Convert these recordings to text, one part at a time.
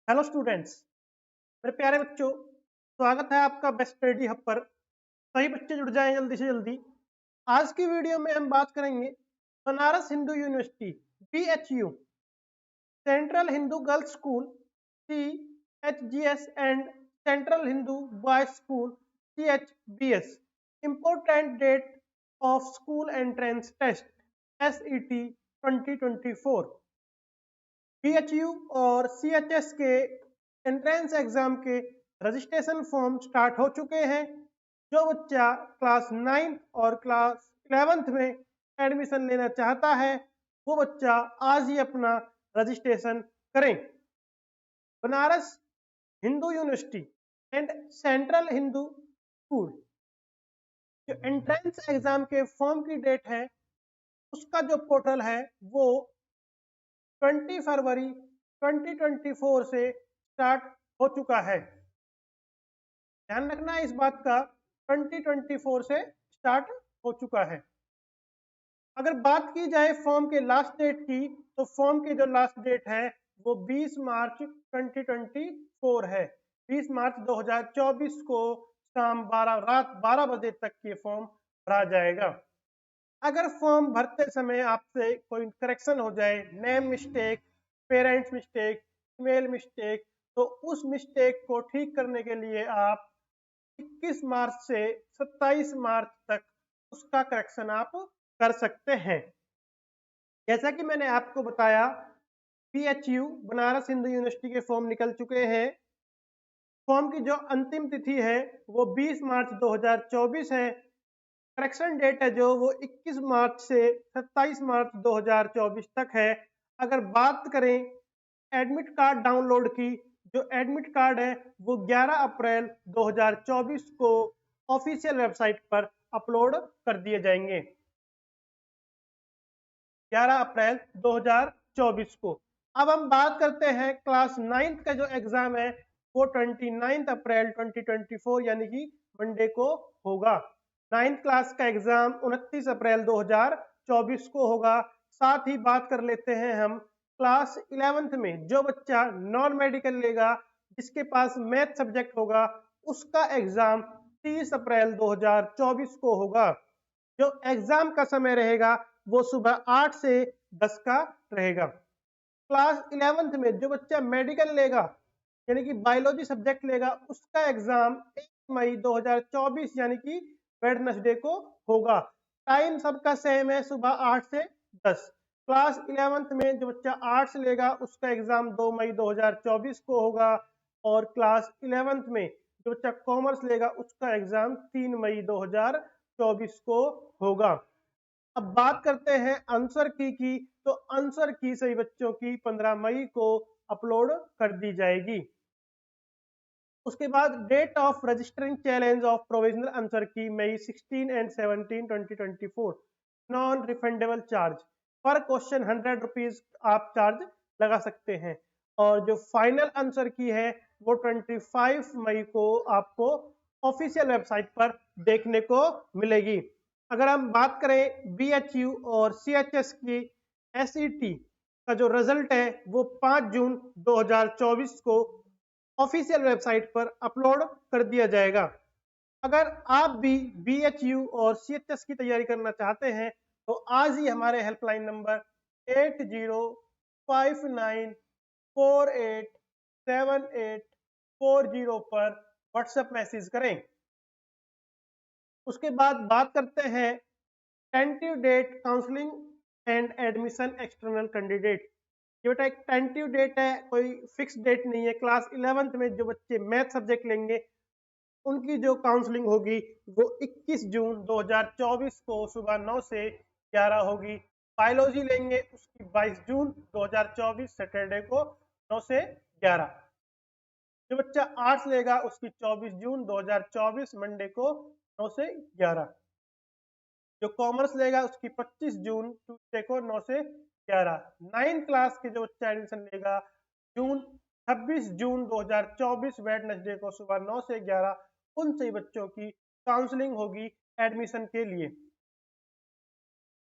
Hello students, मेरे प्यारे बच्चों, स्वागत है आपका बेस्ट स्टडी हब पर। सभी बच्चे जुड़ जाएं जल्दी से जल्दी। आज की वीडियो में हम बात करेंगे Banaras Hindu university BHU, central Hindu girls school CHGS and central Hindu boys school CHBS, important date of school entrance test SET 2024। BHU और CHS के एंट्रेंस एग्जाम के रजिस्ट्रेशन फॉर्म स्टार्ट हो चुके हैं। जो बच्चा क्लास 9 और क्लास 11th में एडमिशन लेना चाहता है वो बच्चा आज ही अपना रजिस्ट्रेशन करें। Banaras Hindu university and central Hindu school जो एंट्रेंस एग्जाम के फॉर्म की डेट है उसका जो पोर्टल है वो 20 फरवरी 2024 से स्टार्ट हो चुका है। ध्यान रखना है इस बात का, 2024 से स्टार्ट हो चुका है। अगर बात की जाए फॉर्म के लास्ट डेट की तो फॉर्म की जो लास्ट डेट है वो 20 मार्च 2024 है। 20 मार्च 2024 को शाम रात 12 बजे तक ये फॉर्म भरा जाएगा। अगर फॉर्म भरते समय आपसे कोई करेक्शन हो जाए, name mistake, parents mistake, email mistake, तो उस मिस्टेक को ठीक करने के लिए आप 21 मार्च से 27 मार्च तक उसका करेक्शन आप कर सकते हैं। जैसा कि मैंने आपको बताया, BHU बनारस हिंदू यूनिवर्सिटी के फॉर्म निकल चुके हैं। फॉर्म की जो अंतिम तिथि है वो 20 मार्च 2024 है। करेक्शन डेट है जो वो 21 मार्च से 27 मार्च 2024 तक है। अगर बात करें एडमिट कार्ड डाउनलोड की, जो एडमिट कार्ड है वो 11 अप्रैल 2024 को ऑफिशियल वेबसाइट पर अपलोड कर दिए जाएंगे। 11 अप्रैल 2024 को। अब हम बात करते हैं क्लास 9th का जो एग्जाम है वो 29 अप्रैल 2024 यानी कि मंडे को होगा। 9th क्लास का एग्जाम 29 अप्रैल 2024 को होगा। साथ ही बात कर लेते हैं हम क्लास 11th में जो बच्चा नॉन मेडिकल लेगा, जिसके पास मैथ सब्जेक्ट होगा, उसका एग्जाम 30 अप्रैल 2024 को होगा। जो एग्जाम का समय रहेगा वो सुबह 8 से 10 का रहेगा। क्लास 11th में जो बच्चा मेडिकल लेगा यानी कि बायोलॉजी सब्जेक्ट लेगा, उसका एग्जाम 1 मई 2024 यानी कि वेडनेसडे को होगा। टाइम सबका सेम है, सुबह 8 से 10। क्लास 11th में जो बच्चा आर्ट्स लेगा उसका एग्जाम 2 मई 2024 को होगा, और क्लास 11th में जो बच्चा कॉमर्स लेगा उसका एग्जाम 3 मई 2024 को होगा। अब बात करते हैं आंसर की, तो आंसर की सभी बच्चों की 15 मई को अपलोड कर दी जाएगी। उसके बाद date of registering challenge of provisional answer key May 16 and 17 2024। Non refundable charge, पर क्वेश्चन 100 रुपीज आप चार्ज लगा सकते हैं। और जो फाइनल आंसर की है वो 25 मई को आपको ऑफिशियल वेबसाइट पर देखने को मिलेगी। अगर हम बात करें BHU और CHS की SET का जो रिजल्ट है वो 5 जून 2024 को ऑफिशियल वेबसाइट पर अपलोड कर दिया जाएगा। अगर आप भी BHU और CHS की तैयारी करना चाहते हैं तो आज ही हमारे हेल्पलाइन नंबर 8059487840 पर व्हाट्सएप मैसेज करें। उसके बाद बात करते हैं tentative date counselling and admission external candidate. ये बेटा एक टेंटिव डेट है, कोई फिक्स डेट नहीं है। क्लास 11th में जो बच्चे मैथ सब्जेक्ट लेंगे उनकी जो काउंसलिंग होगी वो 21 जून 2024 को सुबह 9 से 11 होगी। बायोलॉजी लेंगे उसकी 22 जून 2024 सैटरडे को 9 से 11। जो बच्चा आर्ट्स लेगा उसकी 24 जून 2024 मंडे को 9 से 11। जो कॉमर्स लेगा उसकी 25 जून ट्यूसडे को 9 से 11। 9th क्लास के जो बच्चा एडमिशन लेगा 26 जून 2024 वेडनेसडे को सुबह 9 से 11, उन सभी बच्चों की काउंसलिंग होगी एडमिशन के लिए।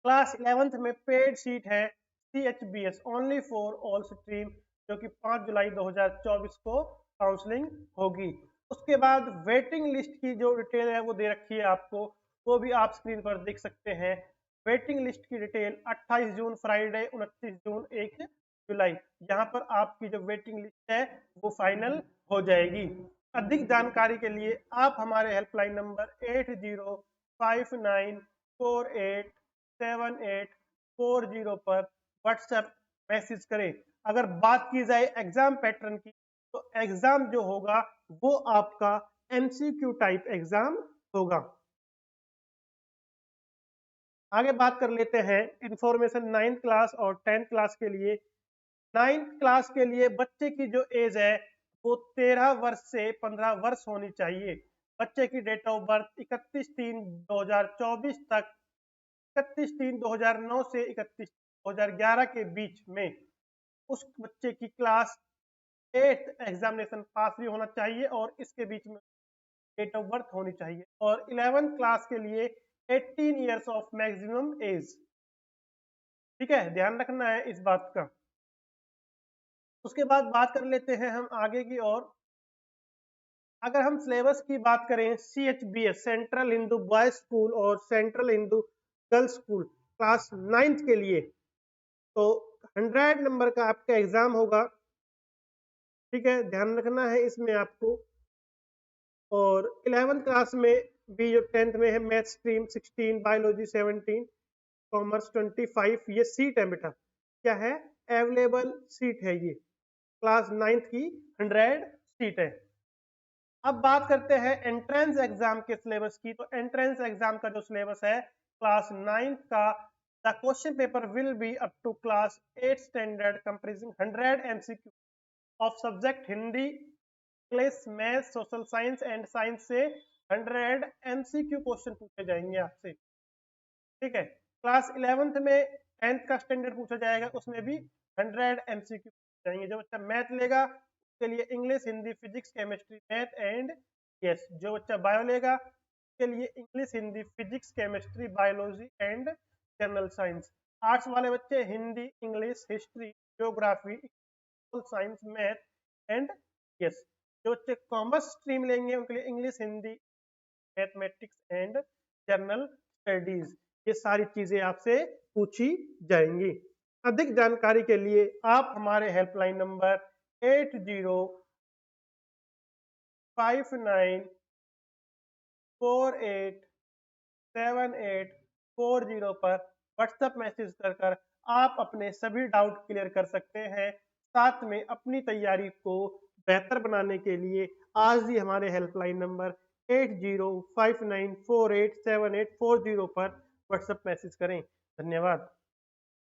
क्लास 11th में पेड सीट है CHBS only for all stream जो कि 5 जुलाई 2024 को काउंसलिंग होगी। उसके बाद वेटिंग लिस्ट की जो डिटेल है वो दे रखी है आपको, वो भी आप स्क्रीन पर देख सकते हैं। वेटिंग लिस्ट की डिटेल 28 जून फ्राइडे, 29 जून 1 जुलाई, यहाँ पर आपकी जो वेटिंग लिस्ट है वो फाइनल हो जाएगी। अधिक जानकारी के लिए आप हमारे हेल्पलाइन नंबर 8059487840 पर व्हाट्सएप मैसेज करें। अगर बात की जाए एग्जाम पैटर्न की, तो एग्जाम जो होगा वो आपका एमसीक्यू टाइप एग्जाम होगा। आगे बात कर लेते हैं इंफॉर्मेशन 9th क्लास और 10th क्लास के लिए। 9th क्लास के लिए बच्चे की जो एज है वो 13 वर्ष से 15 वर्ष होनी चाहिए। बच्चे की डेट ऑफ बर्थ 31/3/2024 तक 31/3/2009 से 31/2011 के बीच में उस बच्चे की क्लास 8th एग्जामिनेशन पास भी होना चाहिए और इसके बीच में डेट ऑफ बर्थ होनी चाहिए। और 11th क्लास के लिए 18 ईयर्स ऑफ मैक्सिमम एज। ठीक है, ध्यान रखना है इस बात का। उसके बाद बात कर लेते हैं हम आगे की ओर। अगर हम सिलेबस की बात करें, CHBS central Hindu boys school और central Hindu girls school class 9th के लिए, तो 100 नंबर का आपका एग्जाम होगा। ठीक है, ध्यान रखना है इसमें आपको। और 11th क्लास में भी जो 10th में है, मैथ स्ट्रीम 16, बायोलॉजी 17, कॉमर्स 25, ये सीट है बेटा, क्या है, अवेलेबल सीट है ये, क्लास 9th की 100 सीट है। अब बात करते हैं एंट्रेंस एग्जाम के सिलेबस की। तो एंट्रेंस एग्जाम का जो सिलेबस है क्लास 9th का, the question paper will be up to class 8 standard comprising 100 MCQ of subject Hindi, English, math, social science and science से 100 MCQ क्वेश्चन पूछे जाएंगे आपसे। ठीक है, क्लास 11th में 10th का स्टैंडर्ड पूछा जाएगा, उसमें भी 100 MCQ पूछे जाएंगे। जो बच्चा मैथ लेगा उसके लिए English, Hindi, physics, chemistry, math and yes. जो बच्चा बायो लेगा उसके लिए English, Hindi, physics, chemistry, biology and general science. Arts वाले बच्चे Hindi, English, history, geography, science, math and yes. जो बच्चे कॉमर्स स्ट्रीम लेंगे उनके लिए English, Hindi, mathematics and general studies, ये सारी चीजें आपसे पूछी जाएंगी। अधिक जानकारी के लिए आप हमारे हेल्पलाइन नंबर 8059487840 पर व्हाट्सएप मैसेज कर आप अपने सभी डाउट क्लियर कर सकते हैं। साथ में अपनी तैयारी को बेहतर बनाने के लिए आज ही हमारे हेल्पलाइन नंबर 8059487840 पर व्हाट्सएप मैसेज करें। धन्यवाद।